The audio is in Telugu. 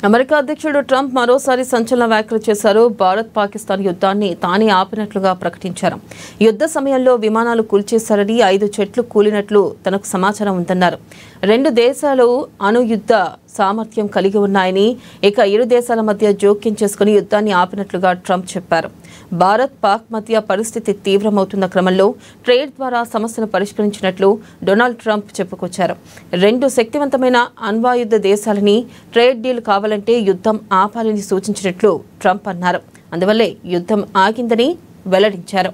అమెరికా అధ్యక్షుడు ట్రంప్ మరోసారి సంచలన వ్యాఖ్యలు చేశారు. భారత్ పాకిస్తాన్ యుద్ధాన్ని తానే ఆపినట్లుగా ప్రకటించారు. యుద్ధ సమయంలో విమానాలు కూల్చేశారని 5 చెట్లు కూలినట్లు తనకు సమాచారం ఉందన్నారు. 2 దేశాలు అణు యుద్ధ సామర్థ్యం కలిగి ఉన్నాయని, ఇక ఇరు దేశాల మధ్య జోక్యం చేసుకుని యుద్ధాన్ని ఆపినట్లుగా ట్రంప్ చెప్పారు. భారత్ పాక్ మధ్య పరిస్థితి తీవ్రమవుతున్న క్రమంలో ట్రేడ్ ద్వారా సమస్యను పరిష్కరించినట్లు డొనాల్డ్ ట్రంప్ చెప్పుకొచ్చారు. 2 శక్తివంతమైన అణ్వాయుధ దేశాలని ట్రేడ్ డీల్ కావాలంటే యుద్ధం ఆపాలని సూచించినట్లు ట్రంప్ అన్నారు. అందువల్లే యుద్ధం ఆగిందని వెల్లడించారు.